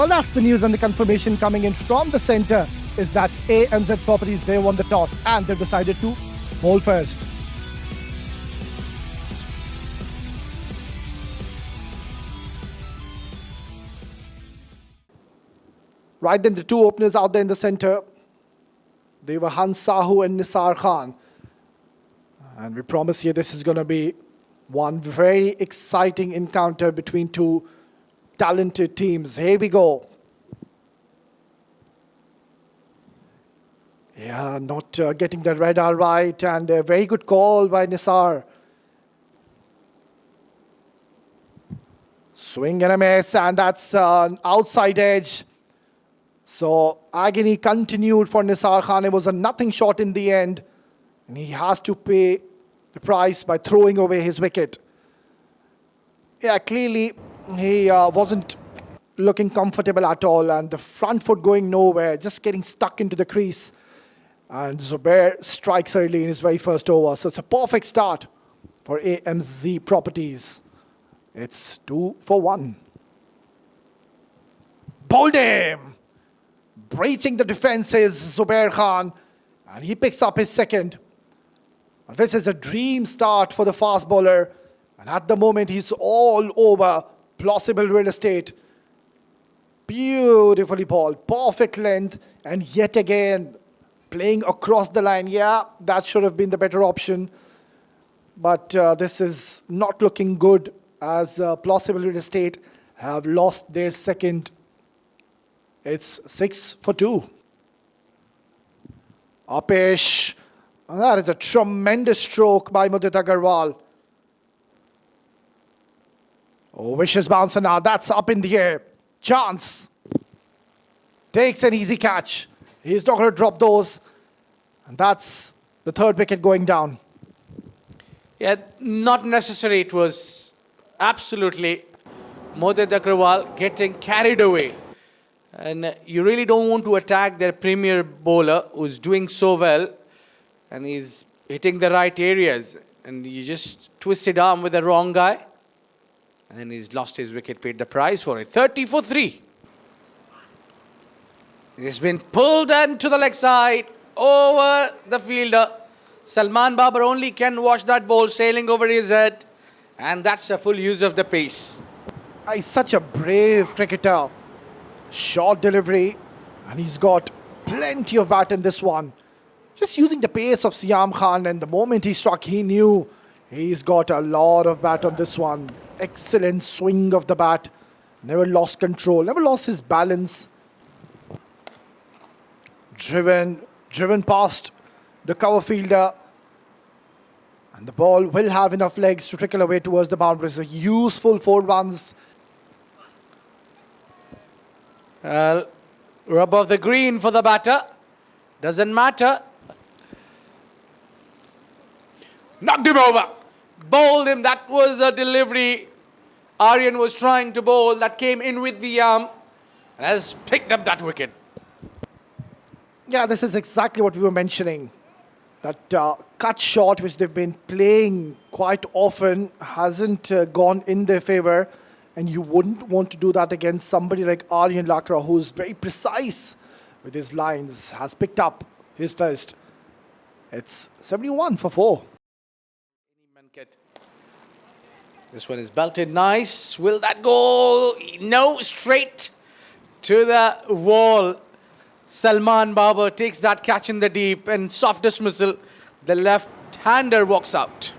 Well, that's the news, and the confirmation coming in from the centre is that AMZ Properties, they won the toss and they've decided to bowl first. Right then, the two openers out there in the centre, they were Han Sahu and Nisar Khan. And we promise you this is going to be one very exciting encounter between two talented teams. Here we go. Yeah, not getting the radar right, and a very good call by Nisar. Swing and a miss, and that's an outside edge. So agony continued for Nisar Khan. It was a nothing shot in the end, and he has to pay the price by throwing away his wicket. Yeah, clearly he wasn't looking comfortable at all, and the front foot going nowhere, just getting stuck into the crease. And Zubair strikes early in his very first over. So it's a perfect start for AMZ Properties. It's 2 for 1. Bowled him! Breaching the defences, Zubair Khan. And he picks up his second. This is a dream start for the fast bowler. And at the moment, he's all over Plausible real estate. Beautifully bowled. Perfect length. And yet again, playing across the line. Yeah, that should have been the better option. But this is not looking good as Plausible real estate have lost their second. It's 6 for 2. Upish. That is a tremendous stroke by Mudit Agarwal. Oh, vicious bouncer now. That's up in the air. Chance. Takes an easy catch. He's not going to drop those. And that's the third wicket going down. Yeah, not necessary. It was absolutely Mudit Agarwal getting carried away. And you really don't want to attack their premier bowler who's doing so well and he's hitting the right areas. And you just twisted arm with the wrong guy. And then he's lost his wicket, paid the price for it. 30 for 3. He's been pulled into the leg side, over the fielder. Salman Babar only can watch that ball sailing over his head. And that's a full use of the pace. He's such a brave cricketer. Short delivery, and he's got plenty of bat in this one. Just using the pace of Siam Khan, and the moment he struck, he knew he's got a lot of bat on this one. Excellent swing of the bat. Never lost control, never lost his balance. Driven past the cover fielder. And the ball will have enough legs to trickle away towards the boundaries. A useful 4 runs. Rub of the green for the batter. Doesn't matter. Knocked him over. Bowled him. That was a delivery Aryan was trying to bowl. That came in with the arm. And has picked up that wicket. Yeah, this is exactly what we were mentioning. That cut shot, which they've been playing quite often, hasn't gone in their favour. And you wouldn't want to do that against somebody like Aryan Lakra, who's very precise with his lines, has picked up his first. It's 71 for 4. This one is belted nice. Will that go? No, straight to the wall. Salman Babar takes that catch in the deep and soft dismissal. The left-hander walks out.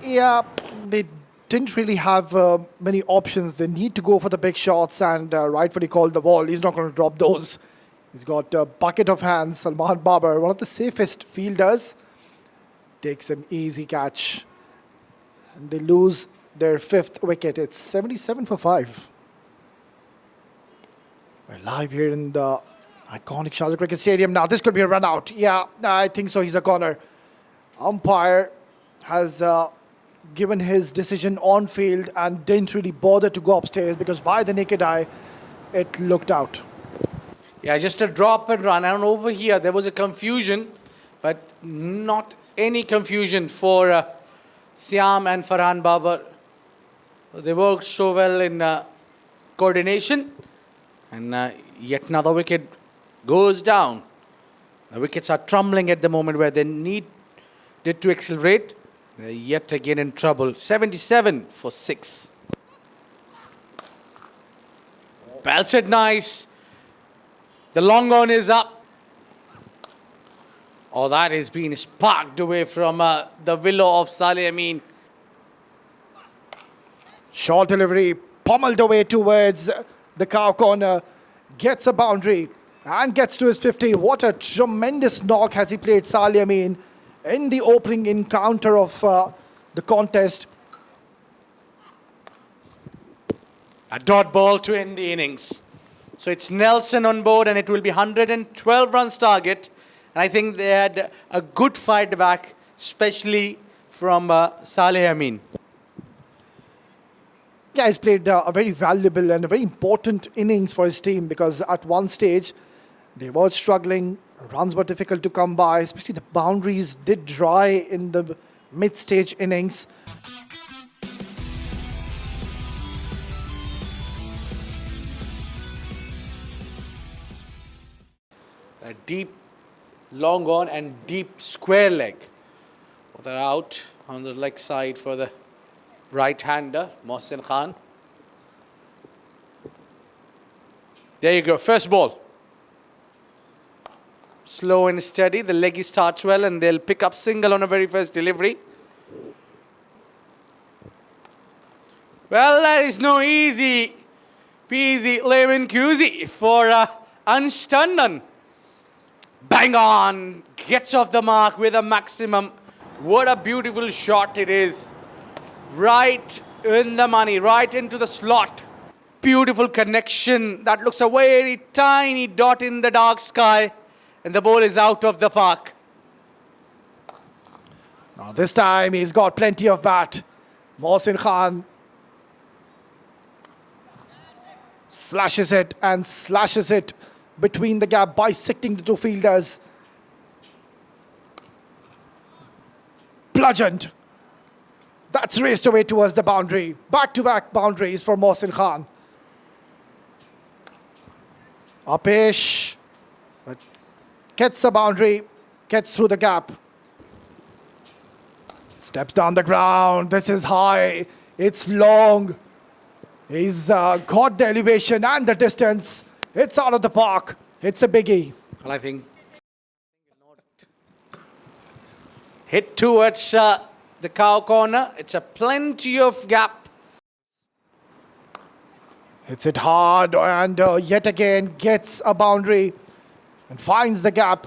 Yeah, they didn't really have many options. They need to go for the big shots and rightfully called the ball. He's not going to drop those. He's got a bucket of hands. Salman Babar, one of the safest fielders, takes an easy catch. And they lose their 5th wicket. It's 77 for 5. We're live here in the iconic Sharjah Cricket Stadium. Now, this could be a run out. Yeah, I think so. He's a corner. Umpire has given his decision on field and didn't really bother to go upstairs because by the naked eye, it looked out. Yeah, just a drop and run. And over here, there was a confusion, but not any confusion for Siam and Farhan Babar. They worked so well in coordination And yet another wicket goes down. The wickets are trembling at the moment where they needed to accelerate. They're yet again in trouble. 77 for 6. Belts it nice. The long on is up. Oh, that has been sparked away from the willow of Saleh Amin. Short delivery, pummeled away towards the cow corner, gets a boundary and gets to his 50. What a tremendous knock has he played, Saleh Amin, in the opening encounter of the contest. A dot ball to end the innings. So it's Nelson on board and it will be 112 runs target. And I think they had a good fight back, especially from Saleh Amin. Yeah, he's played a very valuable and a very important innings for his team, because at one stage they were struggling, runs were difficult to come by, especially the boundaries did dry in the mid-stage innings. A deep long on and deep square leg. Well, they're out on the leg side for the right-hander, Mohsin Khan. There you go, first ball. Slow and steady, the leggy starts well and they'll pick up single on a very first delivery. Well, that is no easy peasy lemon squeezy for Ansh Tandon. Bang on, gets off the mark with a maximum. What a beautiful shot it is. Right in the money, right into the slot. Beautiful connection. That looks a very tiny dot in the dark sky. And the ball is out of the park. Now this time he's got plenty of bat. Mohsin Khan slashes it and slashes it between the gap, bisecting the two fielders. Bludgeoned. That's raced away towards the boundary. Back-to-back boundaries for Mohsin Khan. Upish. But gets a boundary, gets through the gap. Steps down the ground. This is high. It's long. He's got the elevation and the distance. It's out of the park. It's a biggie. Well, I think hit towards the cow corner. It's a plenty of gap. Hits it hard and yet again gets a boundary and finds the gap.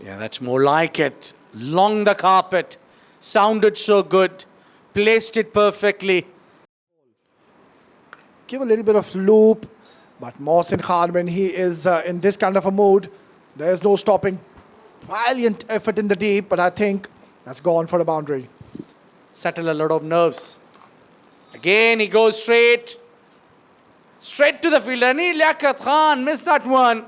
Yeah, that's more like it. Long the carpet. Sounded so good. Placed it perfectly. Give a little bit of loop, but Mohsin Khan, when he is in this kind of a mood, there's no stopping. Valiant effort in the deep, but I think that's gone for a boundary. Settle a lot of nerves. Again, he goes straight to the fielder. And Liaquat Khan missed that one.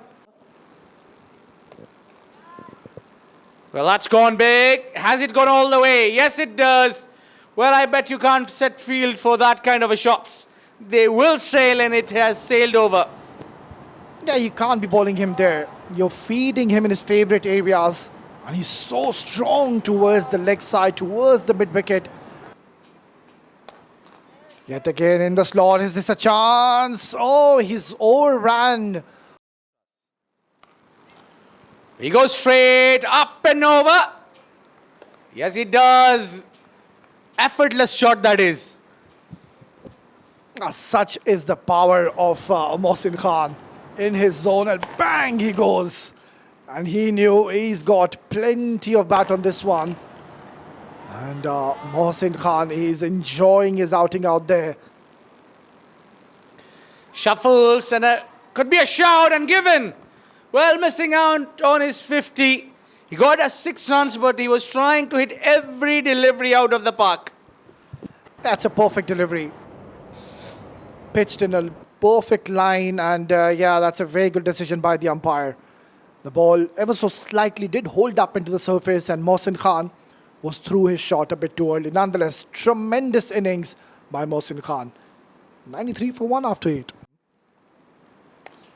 Well, that's gone big. Has it gone all the way? Yes, it does. Well, I bet you can't set field for that kind of a shots. They will sail, and it has sailed over. Yeah, you can't be bowling him there. You're feeding him in his favorite areas, and he's so strong towards the leg side, towards the mid-wicket. Yet again in the slot, is this a chance? Oh, he's overran. He goes straight up and over. Yes, he does. Effortless shot that is. Such is the power of Mohsin Khan in his zone, and bang, he goes. And he knew he's got plenty of bat on this one. And Mohsin Khan is enjoying his outing out there. Shuffles and could be a shout and given. Well, missing out on his 50. He got a 6 runs, but he was trying to hit every delivery out of the park. That's a perfect delivery. Pitched in a perfect line, and yeah, that's a very good decision by the umpire. The ball ever so slightly did hold up into the surface, and Mohsin Khan was through his shot a bit too early. Nonetheless, tremendous innings by Mohsin Khan. 93 for 1 after 8.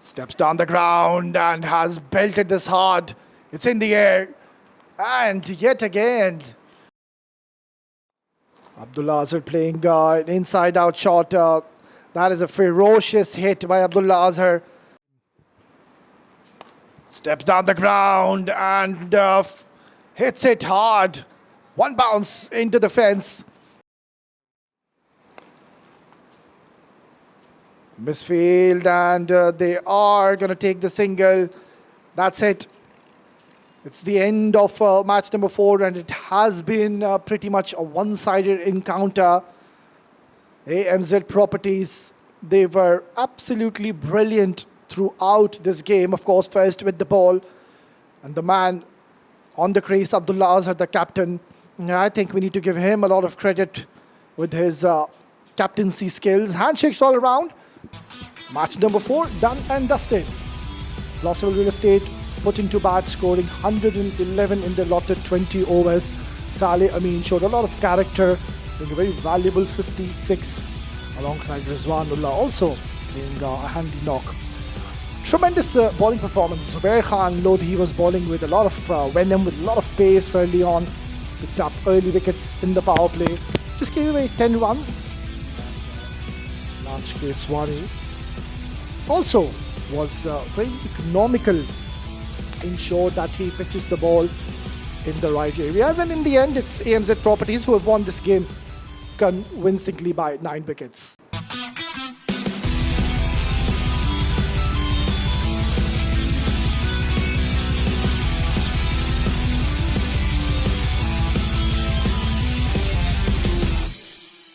Steps down the ground and has belted this hard. It's in the air. And yet again, Abdullah Azhar playing an inside-out shot. That is a ferocious hit by Abdullah Azhar. Steps down the ground and hits it hard. One bounce into the fence. Misfield, and they are going to take the single. That's it. It's the end of match number 4, and it has been pretty much a one-sided encounter. AMZ Properties, they were absolutely brilliant throughout this game. Of course, first with the ball, and the man on the crease, Abdullah Azhar, the captain. I think we need to give him a lot of credit with his captaincy skills. Handshakes all around. Match number 4 done and dusted. Plausible Real Estate putting to bat, scoring 111 in the allotted 20 overs. Saleh Amin showed a lot of character, being a very valuable 56, alongside Rizwanullah also playing a handy knock. Tremendous bowling performance. Zubair Khan Lodhi was bowling with a lot of venom, with a lot of pace early on. Picked up early wickets in the power play. Just gave away 10 runs. Lanch K. Swani also was very economical, ensured that he pitches the ball in the right areas, and in the end it's AMZ Properties who have won this game convincingly by 9 wickets.